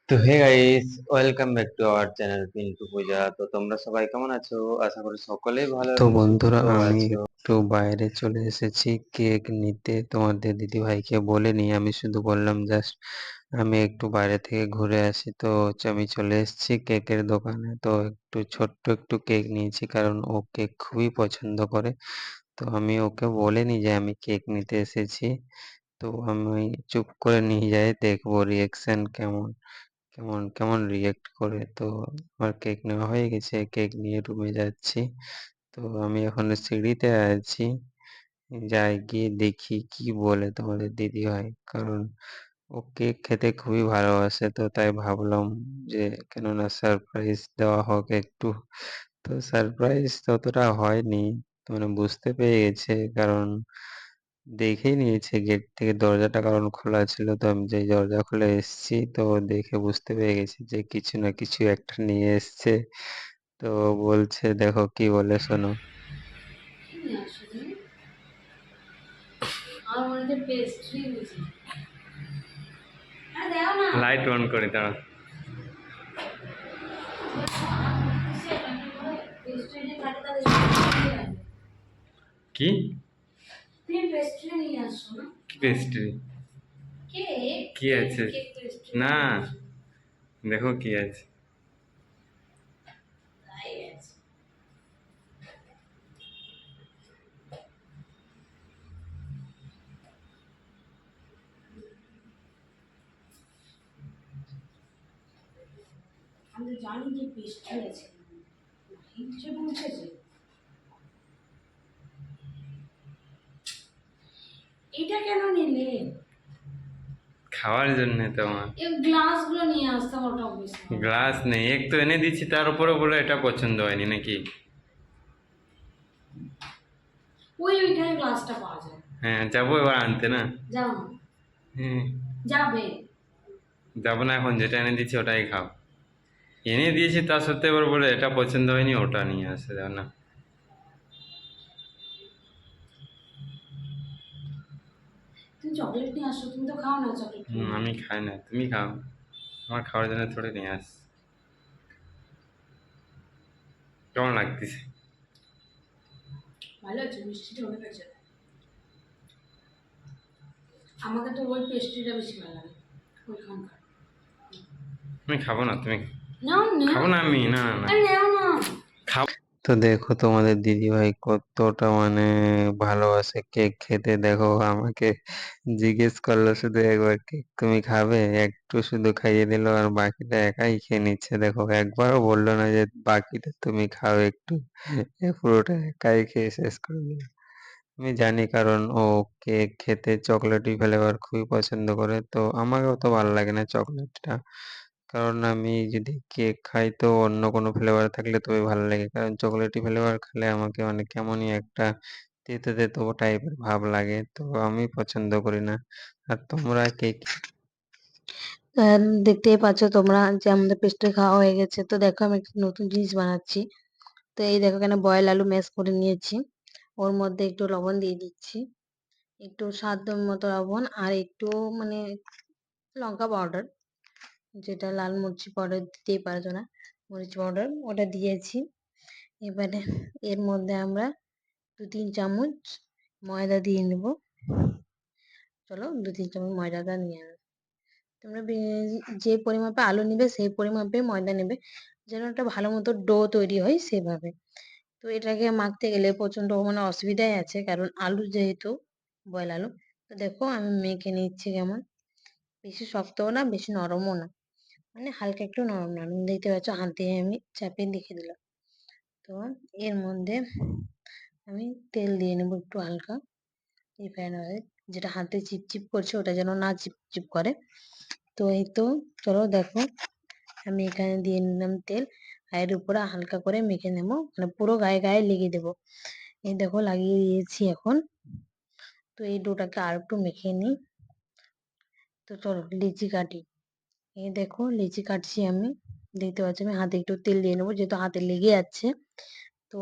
তো hey guys, welcome back to our channel Pintu Puja. তো তোমরা সবাই কেমন আছো? আশা করি সকলেই ভালো তো এবং বন্ধুরা, সুস্থ আমি আছো। একটু বাইরে চলে এসেছি কেক নিতে। তোমাদের দিদি ভাইকে বলিনি, আমি শুধু বললাম জাস্ট আমি একটু বাইরে থেকে ঘুরে আসি। তো হচ্ছে আমি চলে এসেছি কেকের দোকানে। তো একটু ছোট্ট একটু কেক নিয়েছি, কারণ ও কেক খুবই পছন্দ করে। তো আমি ওকে বলিনি যে আমি কেক নিতে এসেছি। তো আমি চুপ করে নিয়ে যাই, দেখবো রিয়েকশন কেমন কেমন কেমন রিয়েক্ট করে। তো আমার কেক নেওয়া হয়ে গেছে, কেক নিয়ে রুমে যাচ্ছি। তো আমি এখন সিঁড়িতে আছি, যাই গিয়ে দেখি কি বলে তোমাদের দিদি ভাই, কারণ ও কেক খেতে খুবই ভালোবাসে। তো তাই ভাবলাম যে কেননা সারপ্রাইজ দেওয়া হোক একটু। তো সারপ্রাইজ ততটা হয়নি, তো মানে বুঝতে পেরে গেছে, কারণ দেখেই নিয়েছে গেট থেকে দরজাটা, কারণ খোলা ছিল। তো আমি যেই দরজা খুলে এসেছি, তো দেখে বুঝতে পেরে গেছি যে কিছু না কিছু একটা নিয়ে এসছে। তো বলছে, দেখো কি বলে, শোনো। আমার মনে হচ্ছে পেস্ট্রি বুঝি। আরে দাও না, লাইট অন করে দাঁড়া। পেস্ট্রি যে থাকে তাহলে কি তুমি পেস্ট্রি নিয়ে আসো না? কি পেস্ট্রি? কেক। কি আছে? কেক পেস্ট্রি না, দেখো কি আছে। তাই আছে। আমি তো জানি যে পেস্ট্রি আছে, হিংসে বলছে যে এটা কেন নিলে? খাওয়ার জন্য তোমার এই গ্লাসগুলো নিয়ে আসতে ওটা অবশ্যই। গ্লাস নেই, এক তো এনে দিচ্ছি, তার উপরে বলে এটা পছন্দ হয়নি নাকি? ওইখানে গ্লাসটা পাওয়া যায়। হ্যাঁ, যাবো এবার আনতে না? যাও না। হ্যাঁ, যাবে। যাবো না এখন, যেটা এনে দিচ্ছি ওটাই খাও। এনে দিয়েছি তা সত্ত্বেও এবার বলে এটা পছন্দ হয়নি, ওটা নিয়ে আসে, যাও না। তুমি চকলেট নিয়ে আসো, তুমি তো খাও না চকলেট। আমি খাই না, তুমি খাও। আমার খাওয়ার জন্য থোড়ে নিয়ে আস। কেমন লাগতেছে? ভালো আছে, মিষ্টিটা অনেক আছে। আমাকে তো ওই পেস্ট্রিটা বেশি ভালো লাগে, ওইখানকার। আমি খাবো না, তুমি নাও না। খাবো না আমি, না না না। নাও না। খাবো। তো দেখো তোমাদের দিদিভাই কতটা মানে ভালোবাসে কেক খেতে। দেখো আমাকে জিজ্ঞেস করলো শুধু একবার, কেক তুমি খাবে, একটু শুধু খাইয়ে দিল আর বাকিটা একাই খেয়ে নিচ্ছে। দেখো একবারও বললো না যে বাকিটা তুমি খাও একটু, এ পুরোটা একাই খেয়ে শেষ করে দিল। আমি জানি, কারণ ও কেক খেতে চকলেটি ফ্লেভার খুবই পছন্দ করে। তো আমাকেও তো ভালো লাগে না চকলেটটা, কারণ আমি যদি কেক খাই তো অন্য কোনো ফ্লেভার থাকলে তবে ভালো লাগে, কারণ চকলেটি ফ্লেভার খেলে আমাকে মানে কেমনই একটা তেতো তেতো টাইপের ভাব লাগে, তো আমি পছন্দ করি না। আর তোমরা কেক দেখতেই পাচ্ছ তোমরা যে আমাদের পেস্ট্রি খাওয়া হয়ে গেছে। তো দেখো আমি একটা নতুন জিনিস বানাচ্ছি। তো এই দেখো এখানে বয়েল আলু ম্যাশ করে নিয়েছি, ওর মধ্যে একটু লবণ দিয়ে দিচ্ছি, একটু স্বাদ মতো লবণ, আর একটু মানে লঙ্কা পাউডার, যেটা লাল মরিচ পাউডার দিতেই পারছো না, মরিচ পাউডার ওটা দিয়েছি। এবারে এর মধ্যে আমরা 2-3 চামচ ময়দা দিয়ে নেব। চলো 2-3 চামচ ময়দাটা নিয়ে নেব। তোমরা যে পরিমাপে আলু নেবে সেই পরিমাপে ময়দা নেবে, যেন একটা ভালো মতো ডো তৈরি হয় সেভাবে। তো এটাকে মাখতে গেলে প্রচন্ড মানে অসুবিধাই আছে, কারণ আলু যেহেতু বয়েল আলু। তো দেখো আমি মেখে নিচ্ছি কেমন, বেশি শক্তও না বেশি নরমও না, মানে হালকা একটু নরম নরম। দেখতে পাচ্ছ হাত দিয়ে আমি চাপিয়ে দেখে দিলাম। তো এর মধ্যে আমি তেল দিয়ে নেবো একটু হালকা, রিফাইন অয়েল, যেটা হাতে চিপচিপ করছে ওটা যেন না চিপচিপ করে। তো এই তো, চলো দেখো আমি এখানে দিয়ে নিলাম তেল, আর এর উপরে হালকা করে মেখে নেবো, মানে পুরো গায়ে গায়ে লেগে দেবো। এই দেখো লাগিয়ে দিয়েছি এখন। তো এই ডোটাকে আর একটু মেখে নিই। তো চলো লিচি কাটি। এই দেখো লিচি কাটছি আমি, দেখতে পাচ্ছি আমি হাতে একটু তেল দিয়ে নেবো যেহেতু হাতে লেগে যাচ্ছে। তো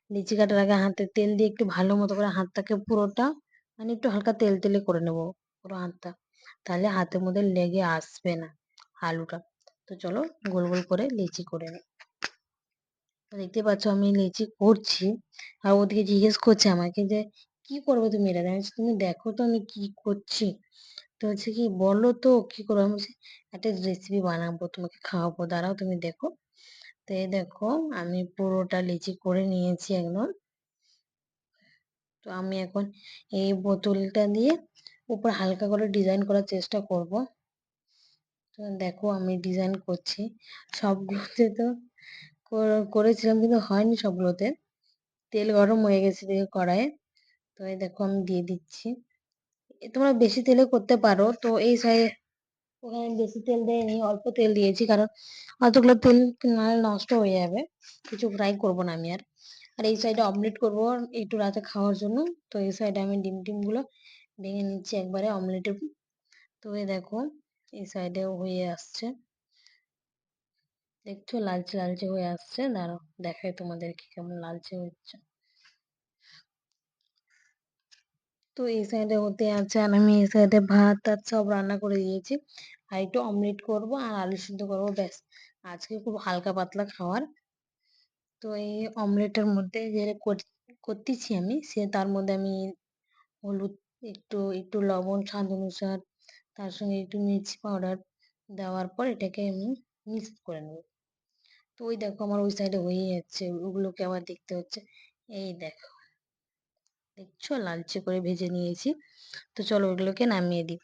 লিচি কাটার আগে হাতে তেল দিয়ে একটু ভালো মতো করে হাতটাকে পুরোটা মানে একটু হালকা তেল তেলে করে নেবো পুরো হাতটা, তাহলে হাতের মধ্যে লেগে আসবে না, আলুটা। তো চলো গোল গোল করে লিচি করে নিই। দেখতে পাচ্ছ আমি লিচি করছি, আর ওদিকে জিজ্ঞেস করছে আমাকে যে কি করবে তুমি এটা। আমি বলছি, তুমি দেখো তো আমি কি করছি। তো হচ্ছে কি বলো তো কি করবো। আমি বলছি, একটা রেসিপি বানাবো তোমাকে খাওয়াবো, দাঁড়াও তুমি দেখো। তো এই দেখো আমি পুরোটা লিচি করে নিয়েছি একদম। তো আমি এখন এই বোতলটা দিয়ে উপর হালকা করে ডিজাইন করার চেষ্টা করব। তো দেখো আমি ডিজাইন করছি। সবগুলোতে তো করেছিলাম কিন্তু হয়নি সবগুলোতে। তেল গরম হয়ে গেছে দেখে কড়াইয়ে। তো এই দেখো আমি দিয়ে দিচ্ছি। তোমরা বেশি তেলে করতে পারো। তো এই সাইডে ওখানে বেশি তেল দেয়নি, অল্প তেল দিয়েছি, কারণ অতগুলো তেল নাহলে নষ্ট হয়ে যাবে। কিছু ফ্রাই করব না আমি আর। আর এই সাইডে অমলেট করব একটু রাতে খাওয়ার জন্য। তো এই সাইডে আমি ডিম টিম গুলো ভেঙে নিচ্ছি একবারে অমলেটের। তো এই দেখো এই সাইডেও হয়ে আসছে, দেখছো লালচে লালচে হয়ে আসছে। দাঁড়াও দেখাই তোমাদেরকে কেমন লালচে হচ্ছে। তো এই সাইডে হতে আছে, আর আমি এই সাইডে ভাত টাত সব রান্না করে দিয়েছি। আর একটু অমলেট করব আর আলু সিদ্ধ করবো, ব্যাস। আজকে খুব হালকা পাতলা খাওয়ার। তো এই অমলেটের মধ্যে যেটা করতেছি আমি, তার মধ্যে আমি হলুদ, একটু একটু লবণ স্বাদ অনুসার, তার সঙ্গে একটু মির্চি পাউডার দেওয়ার পর এটাকে আমি মিক্স করে নেবো। তো ওই দেখো আমার ওই সাইডে হয়ে যাচ্ছে, ওগুলোকে আবার দেখতে হচ্ছে। এই দেখো দেখছো লালচে করে ভেজে নিয়েছি। তো চলো ওগুলোকে নামিয়ে দিই।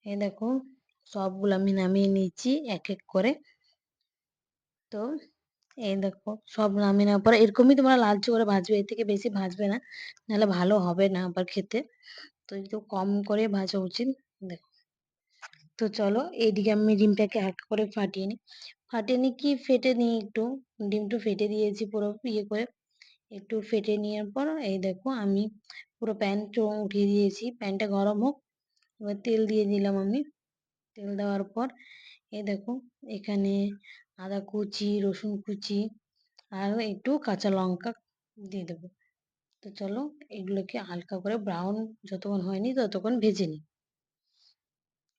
এই দেখো সবগুলো আমি নামিয়ে নিয়েছি এক এক করে। তো এই দেখো সব নামিয়ে নেওয়ার পরে এরকমই তোমরা লালচে করে ভাজবে, এর থেকে বেশি ভাজবে না, নাহলে ভালো হবে না আবার খেতে। তো একটু কম করে ভাজা উচিত। দেখো তো চলো এইদিকে আমি ডিমটাকে হালকা করে ফাটিয়ে নিই। ফাটিয়ে নিই কি ফেটে নিই একটু। ডিমটা ফেটে দিয়েছি পুরো ইয়ে করে। একটু ফেটে নেওয়ার পর এই দেখো আমি পুরো প্যানটা উঠিয়ে দিয়েছি। প্যানটা গরম হোক, এবার তেল দিয়ে দিলাম আমি। তেল দেওয়ার পর এই দেখো এখানে আদা কুচি, রসুন কুচি আর একটু কাঁচা লঙ্কা দিয়ে দেবো। তো চলো এগুলোকে হালকা করে ব্রাউন যতক্ষণ হয়নি ততক্ষণ ভেজে নিই।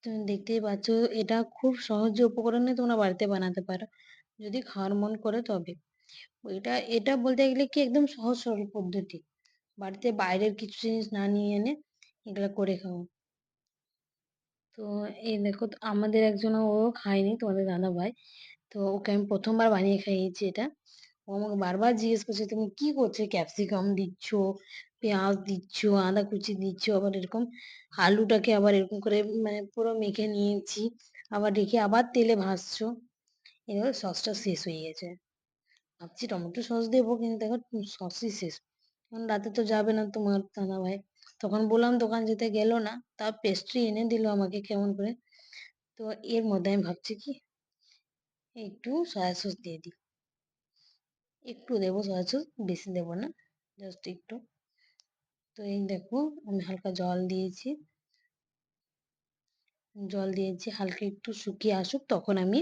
তুমি দেখতেই পাচ্ছ এটা খুব সহজ উপকরণে তোমরা বাড়িতে বানাতে পারো, যদি খাওয়ার মন করে তবে। এটা এটা বলতে গেলে কি একদম সহজ সরল পদ্ধতি। বাড়িতে বাইরের কিছু জিনিস না নিয়ে এনে এগুলা করে খাও। তো এই দেখো তো আমাদের একজন ও খায়নি, তোমাদের দাদা ভাই। তো ওকে আমি প্রথমবার বানিয়ে খাইয়েছি এটা। ও আমাকে বারবার জিজ্ঞেস করছে তুমি কি করছো, ক্যাপসিকাম দিচ্ছ, পেঁয়াজ দিচ্ছ, আদা কুচি দিচ্ছ, আবার এরকম আলুটাকে আবার এরকম করে মানে পুরো মেখে নিয়েছি, আবার রেখে আবার তেলে ভাজছো। এবার সসটা শেষ হয়ে গেছে। ভাবছি টমেটো সস দেবো, কিন্তু দেখো সসই শেষ। এখন রাতে তো যাবে না তোমার দাদা ভাই। তখন বললাম দোকান যেতে গেল না, তা পেস্ট্রি এনে দিল আমাকে কেমন করে। তো এর মধ্যে আমি ভাবছি কি একটু সয়া সস দিয়ে দিই। একটু দেবো সয়া সস, বেশি দেবো না, জাস্ট একটু। তো এই দেখো আমি হালকা জল দিয়েছি হালকা একটু শুকিয়ে আসুক, তখন আমি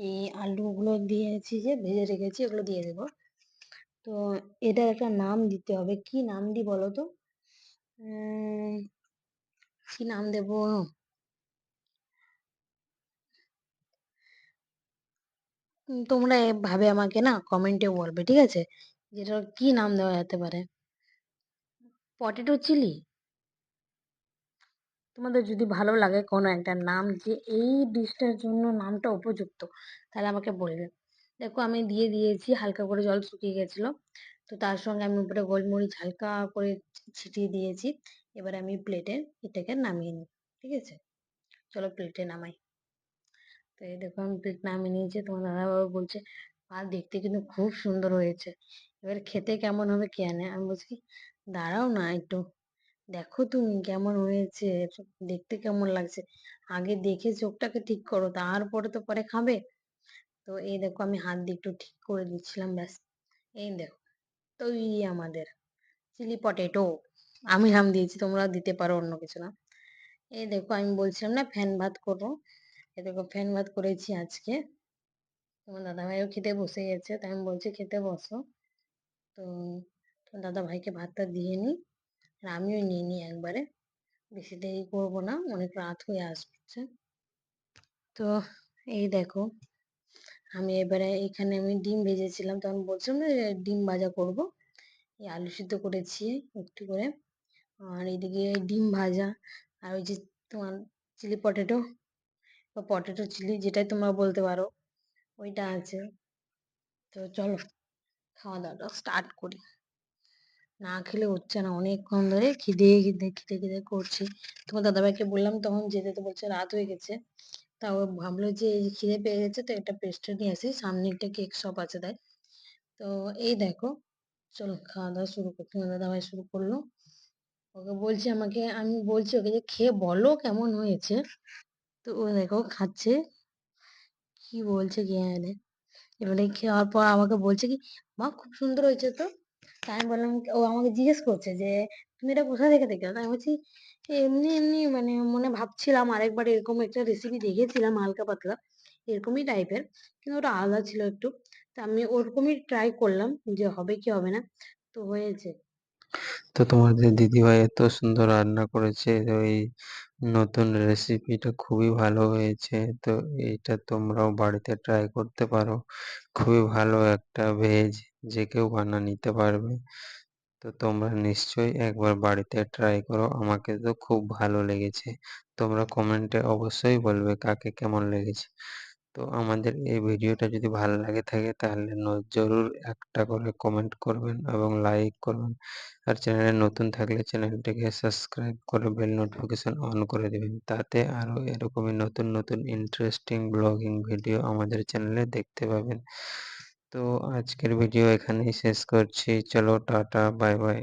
এই আলুগুলো দিয়েছি যে ভেজে রেখেছি ওগুলো দিয়ে দেবো। তো এটার একটা নাম দিতে হবে, কি নাম দিই বলো তো। উম, কি নাম দেবো। তোমরা ভাবে আমাকে না কমেন্টে বলবে, ঠিক আছে, যেটা কি নাম দেওয়া যেতে পারে। Potato chilli. তোমাদের যদি ভালো লাগে কোনো একটা নাম যে এই ডিশটার জন্য নামটা উপযুক্ত, তাহলে আমাকে বলবে। দেখো আমি দিয়ে দিয়েছি, হালকা করে জল শুকিয়ে গেছিল। তো তার সঙ্গে আমি উপরে গোলমরিচ হালকা করে ছিটিয়ে দিয়েছি। এবার আমি প্লেটে এটাকে নামিয়ে নিই, ঠিক আছে। চলো প্লেটে নামাই। তো এই দেখো আমি প্লেট নামিয়ে নিয়েছি। তোমার দাদাবাবু বলছে আর দেখতে কিন্তু খুব সুন্দর হয়েছে, এবার খেতে কেমন হবে কে জানে। আমি বলছি কি, দাঁড়াও না একটু, দেখো তুমি কেমন হয়েছে, দেখতে কেমন লাগছে, আগে দেখে চোখটাকে ঠিক করো, তারপরে তো পরে খাবে। তো এই দেখো আমি হাত দিয়ে একটু ঠিক করে দিচ্ছিলাম, ব্যাস। এই দেখো তৈরি আমাদের চিলি পটেটো। আমি নাম দিয়েছি, তোমরা দিতে পারো অন্য কিছু না। এই দেখো আমি বলছিলাম না ফ্যান ভাত করবো, এই দেখো ফ্যান ভাত করেছি আজকে। তোমার দাদা ভাইও খেতে বসে গেছে, তাই আমি বলছি খেতে বসো। তো তোমার দাদা ভাইকে ভাতটা দিয়ে নি, আর আমিও নিয়ে নিই একবারে। বেশি দেরি করবো না, অনেক রাত হয়ে আসছে। তো এই দেখো আমি এবারে এখানে আমি ডিম ভেজেছিলাম, তখন বলছিলাম না যে ডিম ভাজা করব। এই আলু সিদ্ধ করেছি একটু করে, আর এদিকে ডিম ভাজা, আর ওই যে তোমার চিলি পটেটো বা পটেটো চিলি যেটাই তোমরা বলতে পারো, ওইটা আছে। তো চলো খাওয়া দাওয়াটা স্টার্ট করি। না খেলে হচ্ছে না, অনেকক্ষণ ধরে খিদে খিদে খিদে খিদে করছি। তোমার দাদাভাইকে বললাম তখন যেতে, তো বলছে রাত হয়ে গেছে। তাও ভাবলো যে এই খিদে পেয়ে গেছে তো একটা পেস্ট্রি নিয়ে আসি, সামনে একটা কেক শপ আছে তাই। তো এই দেখো, চলো খাওয়া দাওয়া শুরু করতে। তোমার দাদাভাই শুরু করলো, ওকে বলছি, আমি বলছি ওকে যে খেয়ে বলো কেমন হয়েছে। তো ও দেখো খাচ্ছে, কি বলছে কি জানে। এবারে খাওয়ার পর আমাকে বলছে কি, মা খুব সুন্দর হয়েছে তো। তা আমি বললাম, ও আমাকে জিজ্ঞেস করছে যে তুমি এটা কোথা থেকে দেখলে। তা আমি বলছি এমনি এমনি মানে মনে ভাবছিলাম আরেকবার এরকম একটা রেসিপি দেখেছিলাম হালকা পাতলা এরকমই টাইপের, কিন্তু ওটা আলাদা ছিল একটু। তা আমি ওরকমই ট্রাই করলাম যে হবে কি হবে না, তো হয়েছে। তো তোমাদের দিদিভাই এত সুন্দর রান্না করেছে, তো এই নতুন রেসিপিটা খুবই ভালো হয়েছে। তো এইটা তোমরাও বাড়িতে ট্রাই করতে পারো, খুবই ভালো একটা ভেজ, যে কেউ বানা নিতে পারবে। তো তোমরা নিশ্চয়ই একবার বাড়িতে ট্রাই করো, আমাকে তো খুব ভালো লেগেছে। তোমরা কমেন্টে অবশ্যই বলবে কাকে কেমন লেগেছে। তো আমাদের এই ভিডিওটা যদি ভালো লাগে থাকে তাহলে জরুর একটা করে কমেন্ট করবেন এবং লাইক করবেন। আর চ্যানেলে নতুন থাকলে চ্যানেলটিকে সাবস্ক্রাইব করে বেল নোটিফিকেশন অন করে দিবেন, তাতে আরো এরকমই নতুন নতুন ইন্টারেস্টিং ব্লগিং ভিডিও আমাদের চ্যানেলে দেখতে পাবেন। তো আজকের ভিডিও এখানেই শেষ করছি, চলো টাটা বাই বাই।